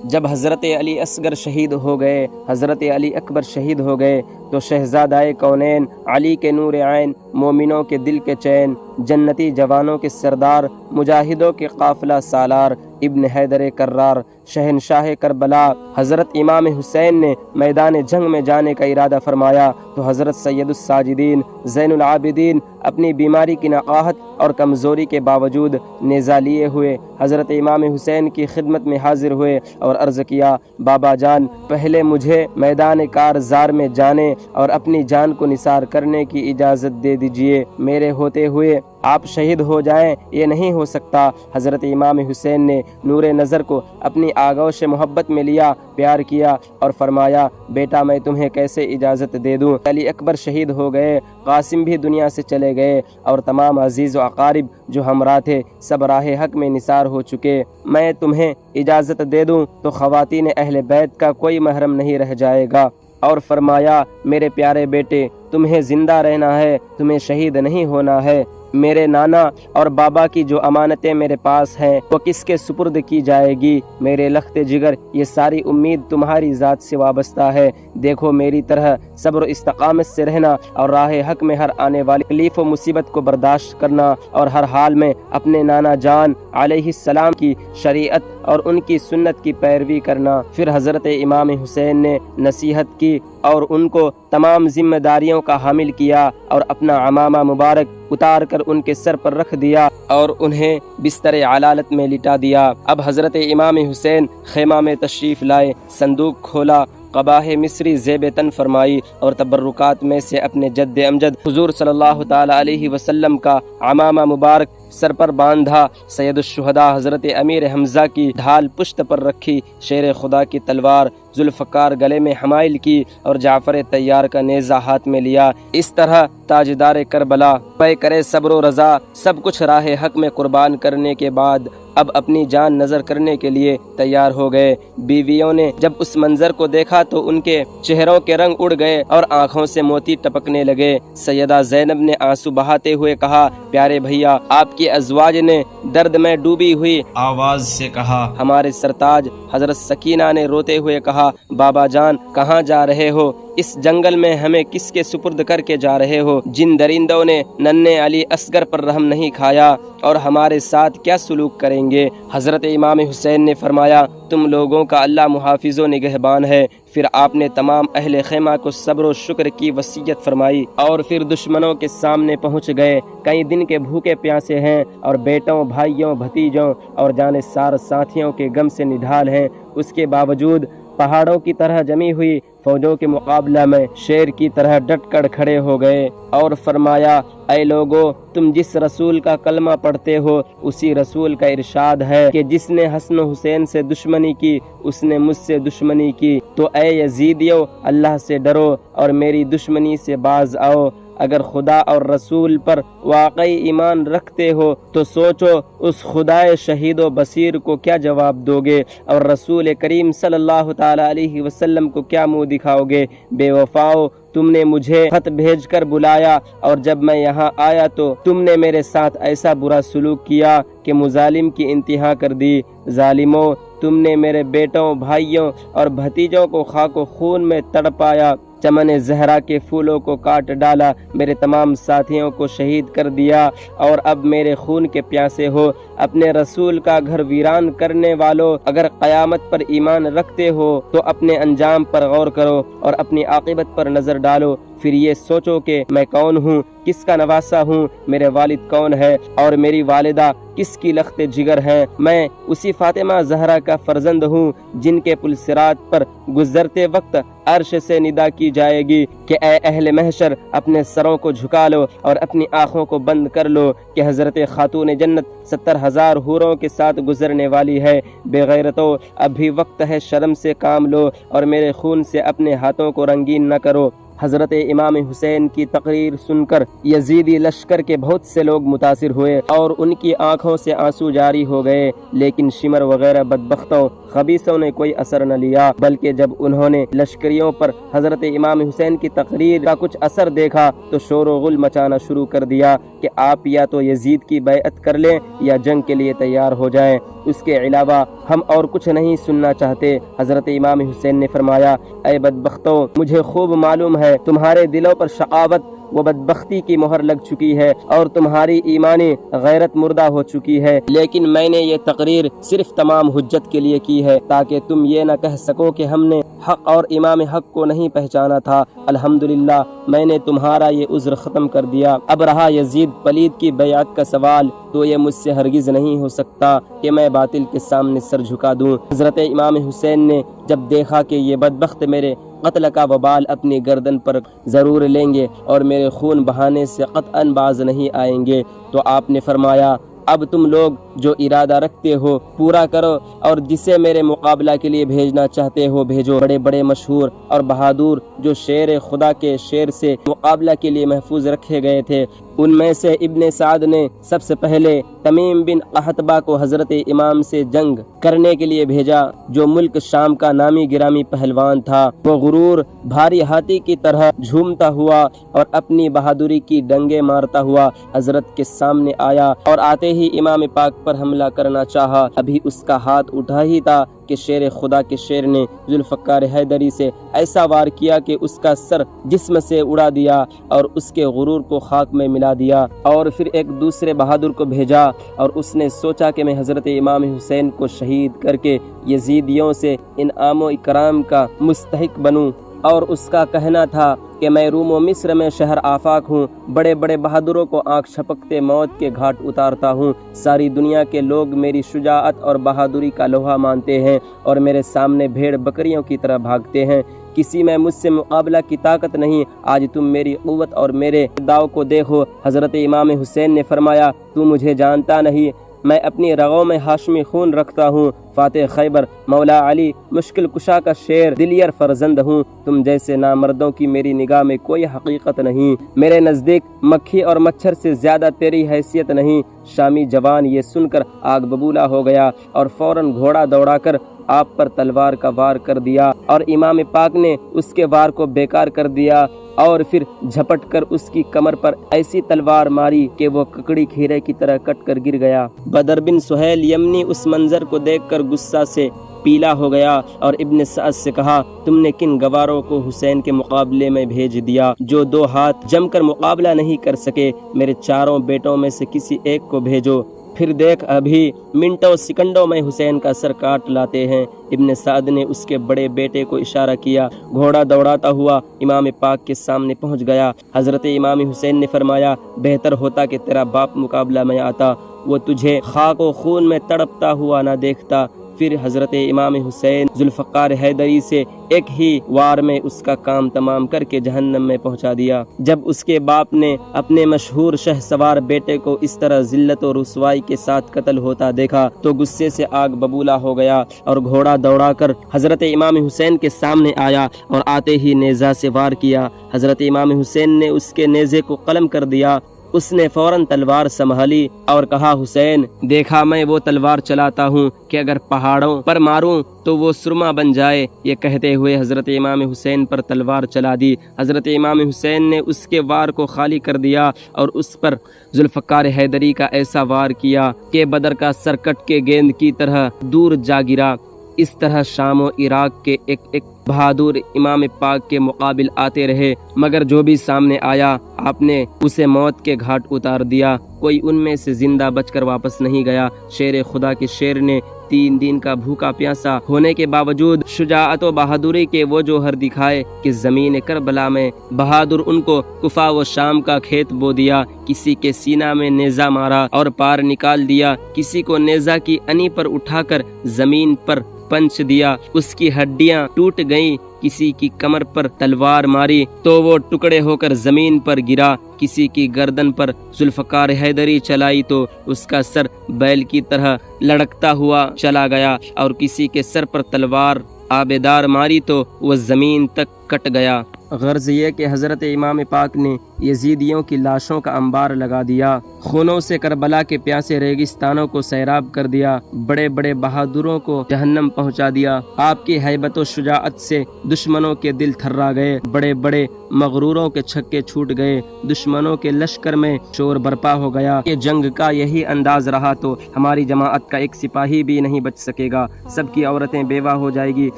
جب حضرت علی اصغر شہید ہو گئے، حضرت علی اکبر شہید ہو گئے، تو شہزادہ کونین، علی کے نور عین، مومنوں کے دل کے چین، جنتی جوانوں کے سردار، مجاہدوں کے قافلہ سالار، ابن حیدر کرار، شہنشاہ کربلا حضرت امام حسین نے میدان جنگ میں جانے کا ارادہ فرمایا تو حضرت سید الساجدین زین العابدین اپنی بیماری کی نقاہت اور کمزوری کے باوجود نیزہ لیے ہوئے حضرت امام حسین کی خدمت میں حاضر ہوئے اور عرض کیا، بابا جان، پہلے مجھے میدان کارزار میں جانے اور اپنی جان کو نثار کرنے کی اجازت دے دیجیے، میرے ہوتے ہوئے آپ شہید ہو جائیں یہ نہیں ہو سکتا۔ حضرت امام حسین نے نور نظر کو اپنی آغوش محبت میں لیا، پیار کیا اور فرمایا، بیٹا میں تمہیں کیسے اجازت دے دوں؟ علی اکبر شہید ہو گئے، قاسم بھی دنیا سے چلے گئے اور تمام عزیز و اقارب جو ہمراہ تھے سب راہ حق میں نثار ہو چکے، میں تمہیں اجازت دے دوں تو خواتین اہل بیت کا کوئی محرم نہیں رہ جائے گا۔ اور فرمایا، میرے پیارے بیٹے، تمہیں زندہ رہنا ہے، تمہیں شہید نہیں ہونا ہے۔ میرے نانا اور بابا کی جو امانتیں میرے پاس ہیں وہ کس کے سپرد کی جائے گی؟ میرے لخت جگر، یہ ساری امید تمہاری ذات سے وابستہ ہے۔ دیکھو میری طرح صبر و استقامت سے رہنا اور راہ حق میں ہر آنے والی تکلیف و مصیبت کو برداشت کرنا اور ہر حال میں اپنے نانا جان علیہ السلام کی شریعت اور ان کی سنت کی پیروی کرنا۔ پھر حضرت امام حسین نے نصیحت کی اور ان کو تمام ذمہ داریوں کا حامل کیا اور اپنا عمامہ مبارک اتار کر ان کے سر پر رکھ دیا اور انہیں بستر علالت میں لٹا دیا۔ اب حضرت امام حسین خیمہ میں تشریف لائے، صندوق کھولا، قباہ مصری زیب تن فرمائی اور تبرکات میں سے اپنے جد امجد حضور صلی اللہ تعالی علیہ وسلم کا عمامہ مبارک سر پر باندھا، سید الشہداء حضرت امیر حمزہ کی ڈھال پشت پر رکھی، شیر خدا کی تلوار ذوالفقار گلے میں حمائل کی اور جعفر طیار کا نیزہ ہاتھ میں لیا۔ اس طرح تاجدار کربلا پے کرے صبر و رضا سب کچھ راہ حق میں قربان کرنے کے بعد اب اپنی جان نظر کرنے کے لیے تیار ہو گئے۔ بیویوں نے جب اس منظر کو دیکھا تو ان کے چہروں کے رنگ اڑ گئے اور آنکھوں سے موتی ٹپکنے لگے۔ سیدہ زینب نے آنسو بہاتے ہوئے کہا، پیارے بھیا، آپ کی ازواج نے درد میں ڈوبی ہوئی آواز سے کہا۔ ہمارے سرتاج حضرت سکینہ نے روتے ہوئے کہا، بابا جان کہاں جا رہے ہو؟ اس جنگل میں ہمیں کس کے سپرد کر کے جا رہے ہو؟ جن درندوں نے ننھے علی اصغر پر رحم نہیں کھایا اور ہمارے ساتھ کیا سلوک کریں گے؟ حضرت امام حسین نے فرمایا، تم لوگوں کا اللہ محافظ و نگہبان ہے۔ پھر آپ نے تمام اہل خیمہ کو صبر و شکر کی وصیت فرمائی اور پھر دشمنوں کے سامنے پہنچ گئے۔ کئی دن کے بھوکے پیاسے ہیں اور بیٹوں، بھائیوں، بھتیجوں اور جانثار ساتھیوں کے غم سے نڈھال ہیں، اس کے باوجود پہاڑوں کی طرح جمی ہوئی فوجوں کے مقابلہ میں شیر کی طرح ڈٹ کر کھڑے ہو گئے اور فرمایا، اے لوگو، تم جس رسول کا کلمہ پڑھتے ہو اسی رسول کا ارشاد ہے کہ جس نے حسن و حسین سے دشمنی کی اس نے مجھ سے دشمنی کی، تو اے یزیدیو، اللہ سے ڈرو اور میری دشمنی سے باز آؤ۔ اگر خدا اور رسول پر واقعی ایمان رکھتے ہو تو سوچو اس خدائے شہید و بصیر کو کیا جواب دو گے اور رسول کریم صلی اللہ تعالی علیہ وسلم کو کیا منہ دکھاؤ گے؟ بے وفاؤ، تم نے مجھے خط بھیج کر بلایا اور جب میں یہاں آیا تو تم نے میرے ساتھ ایسا برا سلوک کیا کہ مظالم کی انتہا کر دی۔ ظالموں، تم نے میرے بیٹوں، بھائیوں اور بھتیجوں کو خاک و خون میں تڑپایا، چمن زہرا کے پھولوں کو کاٹ ڈالا، میرے تمام ساتھیوں کو شہید کر دیا اور اب میرے خون کے پیاسے ہو۔ اپنے رسول کا گھر ویران کرنے والوں، اگر قیامت پر ایمان رکھتے ہو تو اپنے انجام پر غور کرو اور اپنی عاقبت پر نظر ڈالو، پھر یہ سوچو کہ میں کون ہوں، کس کا نواسا ہوں، میرے والد کون ہے اور میری والدہ کس کی لخت جگر ہے۔ میں اسی فاطمہ زہرا کا فرزند ہوں جن کے پل صراط پر گزرتے وقت عرش سے ندا کی جائے گی کہ اے اہل محشر، اپنے سروں کو جھکا لو اور اپنی آنکھوں کو بند کر لو کہ حضرت خاتون جنت 70,000 حوروں کے ساتھ گزرنے والی ہے۔ بے غیرتو، اب بھی وقت ہے، شرم سے کام لو اور میرے خون سے اپنے ہاتھوں کو رنگین نہ کرو۔ حضرت امام حسین کی تقریر سن کر یزیدی لشکر کے بہت سے لوگ متاثر ہوئے اور ان کی آنکھوں سے آنسو جاری ہو گئے، لیکن شمر وغیرہ بدبختوں خبیثوں نے کوئی اثر نہ لیا، بلکہ جب انہوں نے لشکریوں پر حضرت امام حسین کی تقریر کا کچھ اثر دیکھا تو شور و غل مچانا شروع کر دیا کہ آپ یا تو یزید کی بیعت کر لیں یا جنگ کے لیے تیار ہو جائیں، اس کے علاوہ ہم اور کچھ نہیں سننا چاہتے۔ حضرت امام حسین نے فرمایا، اے بدبختوں، مجھے خوب معلوم ہے تمہارے دلوں پر شقاوت و بدبختی کی مہر لگ چکی ہے اور تمہاری ایمانی غیرت مردہ ہو چکی ہے، لیکن میں نے یہ تقریر صرف تمام حجت کے لیے کی ہے تاکہ تم یہ نہ کہہ سکو کہ ہم نے حق اور امام حق کو نہیں پہچانا تھا۔ الحمدللہ میں نے تمہارا یہ عذر ختم کر دیا۔ اب رہا یزید پلید کی بیعت کا سوال، تو یہ مجھ سے ہرگز نہیں ہو سکتا کہ میں باطل کے سامنے سر جھکا دوں۔ حضرت امام حسین نے جب دیکھا کہ یہ بدبخت میرے قتل کا وبال اپنی گردن پر ضرور لیں گے اور میرے خون بہانے سے قطعاً باز نہیں آئیں گے، تو آپ نے فرمایا، اب تم لوگ جو ارادہ رکھتے ہو پورا کرو اور جسے میرے مقابلہ کے لیے بھیجنا چاہتے ہو بھیجو۔ بڑے بڑے مشہور اور بہادر جو شیر خدا کے شیر سے مقابلہ کے لیے محفوظ رکھے گئے تھے، ان میں سے ابن سعد نے سب سے پہلے تمیم بن قحطبہ کو حضرت امام سے جنگ کرنے کے لیے بھیجا، جو ملک شام کا نامی گرامی پہلوان تھا۔ وہ غرور بھاری ہاتھی کی طرح جھومتا ہوا اور اپنی بہادری کی ڈنگیں مارتا ہوا حضرت کے سامنے آیا اور آتے ہی امام پاک پر حملہ کرنا چاہا۔ ابھی اس کا ہاتھ اٹھا ہی تھا کہ شیر خدا کے شیر نے ذوالفقار حیدری سے ایسا وار کیا کہ اس کا سر جسم سے اڑا دیا اور اس کے غرور کو خاک میں ملا دیا، اور پھر ایک دوسرے بہادر کو بھیجا اور اس نے سوچا کہ میں حضرت امام حسین کو شہید کر کے یزیدیوں سے انعام و اکرام کا مستحق بنوں، اور اس کا کہنا تھا کہ میں روم و مصر میں شہر آفاق ہوں، بڑے بڑے بہادروں کو آنکھ چھپکتے موت کے گھاٹ اتارتا ہوں، ساری دنیا کے لوگ میری شجاعت اور بہادری کا لوہا مانتے ہیں اور میرے سامنے بھیڑ بکریوں کی طرح بھاگتے ہیں، کسی میں مجھ سے مقابلہ کی طاقت نہیں، آج تم میری قوت اور میرے داؤ کو دیکھو۔ حضرت امام حسین نے فرمایا، تو مجھے جانتا نہیں، میں اپنی رگوں میں ہاشمی خون رکھتا ہوں، فاتح خیبر مولا علی مشکل کشا کا شیر دلیر فرزند ہوں، تم جیسے نامردوں کی میری نگاہ میں کوئی حقیقت نہیں، میرے نزدیک مکھی اور مچھر سے زیادہ تیری حیثیت نہیں۔ شامی جوان یہ سن کر آگ ببولا ہو گیا اور فوراً گھوڑا دوڑا کر آپ پر تلوار کا وار کر دیا، اور امام پاک نے اس کے وار کو بیکار کر دیا اور پھر جھپٹ کر اس کی کمر پر ایسی تلوار ماری کہ وہ ککڑی کھیرے کی طرح کٹ کر گر گیا۔ بدر بن سہیل یمنی اس منظر کو دیکھ کر غصہ سے پیلا ہو گیا اور ابن سعد سے کہا، تم نے کن گواروں کو حسین کے مقابلے میں بھیج دیا جو دو ہاتھ جم کر مقابلہ نہیں کر سکے؟ میرے چاروں بیٹوں میں سے کسی ایک کو بھیجو، پھر دیکھ ابھی منٹوں سیکنڈوں میں حسین کا سر کاٹ لاتے ہیں۔ ابن سعد نے اس کے بڑے بیٹے کو اشارہ کیا، گھوڑا دوڑاتا ہوا امام پاک کے سامنے پہنچ گیا۔ حضرت امام حسین نے فرمایا، بہتر ہوتا کہ تیرا باپ مقابلہ میں آتا، وہ تجھے خاک و خون میں تڑپتا ہوا نہ دیکھتا۔ پھر حضرت امام حسین ذوالفقار حیدری سے ایک ہی وار میں اس کا کام تمام کر کے جہنم میں پہنچا دیا۔ جب اس کے باپ نے اپنے مشہور شہ سوار بیٹے کو اس طرح ذلت و رسوائی کے ساتھ قتل ہوتا دیکھا تو غصے سے آگ ببولا ہو گیا اور گھوڑا دوڑا کر حضرت امام حسین کے سامنے آیا اور آتے ہی نیزہ سے وار کیا۔ حضرت امام حسین نے اس کے نیزے کو قلم کر دیا۔ اس نے فوراً تلوار سنبھالی اور کہا، حسین دیکھا میں وہ تلوار چلاتا ہوں کہ اگر پہاڑوں پر ماروں تو وہ سرما بن جائے۔ یہ کہتے ہوئے حضرت امام حسین پر تلوار چلا دی۔ حضرت امام حسین نے اس کے وار کو خالی کر دیا اور اس پر ذوالفقار حیدری کا ایسا وار کیا کہ بدر کا سر کٹ کے گیند کی طرح دور جا گرا۔ اس طرح شام و عراق کے ایک ایک بہادر امام پاک کے مقابل آتے رہے، مگر جو بھی سامنے آیا آپ نے اسے موت کے گھاٹ اتار دیا، کوئی ان میں سے زندہ بچ کر واپس نہیں گیا۔ شیر خدا کے شیر نے 3 دن کا بھوکا پیاسا ہونے کے باوجود شجاعت و بہادری کے وہ جوہر دکھائے کہ زمین کربلا میں بہادر ان کو کفا و شام کا کھیت بو دیا، کسی کے سینہ میں نیزہ مارا اور پار نکال دیا، کسی کو نیزہ کی انی پر اٹھا کر زمین پر پنچ دیا، اس کی ہڈیاں ٹوٹ گئیں، کسی کی کمر پر تلوار ماری تو وہ ٹکڑے ہو کر زمین پر گرا، کسی کی گردن پر ذوالفقار حیدری چلائی تو اس کا سر بیل کی طرح لڑکتا ہوا چلا گیا، اور کسی کے سر پر تلوار آبدار ماری تو وہ زمین تک کٹ گیا۔ غرض یہ کہ حضرت امام پاک نے یزیدیوں کی لاشوں کا انبار لگا دیا، خونوں سے کربلا کے پیاسے ریگستانوں کو سیراب کر دیا، بڑے بڑے بہادروں کو جہنم پہنچا دیا۔ آپ کی ہیبت و شجاعت سے دشمنوں کے دل تھرا گئے، بڑے بڑے مغروروں کے چھکے چھوٹ گئے، دشمنوں کے لشکر میں شور برپا ہو گیا کہ جنگ کا یہی انداز رہا تو ہماری جماعت کا ایک سپاہی بھی نہیں بچ سکے گا، سب کی عورتیں بیوہ ہو جائے گی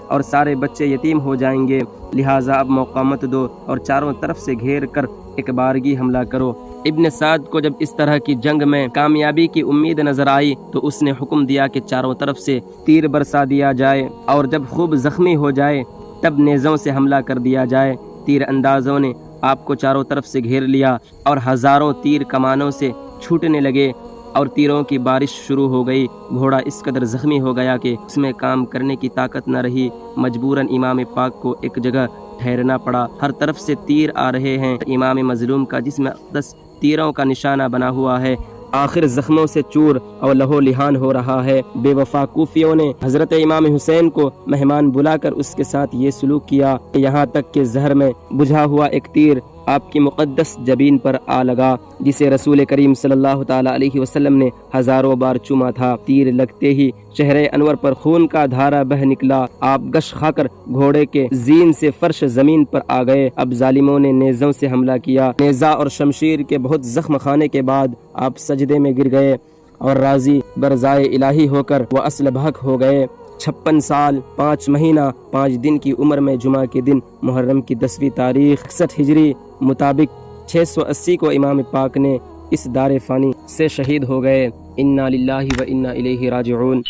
اور سارے بچے یتیم ہو جائیں گے، لہٰذا اب موقع مت دو اور چاروں طرف سے گھیر کر ایک بارگی حملہ کرو۔ ابن سعد کو جب اس طرح کی جنگ میں کامیابی کی امید نظر آئی تو اس نے حکم دیا کہ چاروں طرف سے تیر برسا دیا جائے اور جب خوب زخمی ہو جائے تب نیزوں سے حملہ کر دیا جائے۔ تیر اندازوں نے آپ کو چاروں طرف سے گھیر لیا اور ہزاروں تیر کمانوں سے چھوٹنے لگے اور تیروں کی بارش شروع ہو گئی۔ گھوڑا اس قدر زخمی ہو گیا کہ اس میں کام کرنے کی طاقت نہ رہی، مجبوراً امام پاک کو ایک جگہ ٹھہرنا پڑا۔ ہر طرف سے تیر آ رہے ہیں، امام مظلوم کا جسم اقدس تیروں کا نشانہ بنا ہوا ہے، آخر زخموں سے چور اور لہو لہان ہو رہا ہے۔ بے وفا کوفیوں نے حضرت امام حسین کو مہمان بلا کر اس کے ساتھ یہ سلوک کیا کہ یہاں تک کہ زہر میں بجھا ہوا ایک تیر آپ کی مقدس جبین پر آ لگا، جسے رسول کریم صلی اللہ تعالی علیہ وسلم نے ہزاروں بار چوما تھا۔ تیر لگتے ہی چہرے انور پر خون کا دھارا بہ نکلا، آپ گش کھا کر گھوڑے کے زین سے فرش زمین پر آ گئے۔ اب ظالموں نے نیزوں سے حملہ کیا، نیزہ اور شمشیر کے بہت زخم کھانے کے بعد آپ سجدے میں گر گئے اور راضی برضائے الہی ہو کر وہ اصل بھگ ہو گئے۔ 56 سال 5 مہینہ 5 دن کی عمر میں جمعہ کے دن محرم کی 10ویں تاریخ 61 ہجری مطابق 680 کو امام پاک نے اس دار فانی سے شہید ہو گئے۔ انا للہ و انا الیہ راجعون۔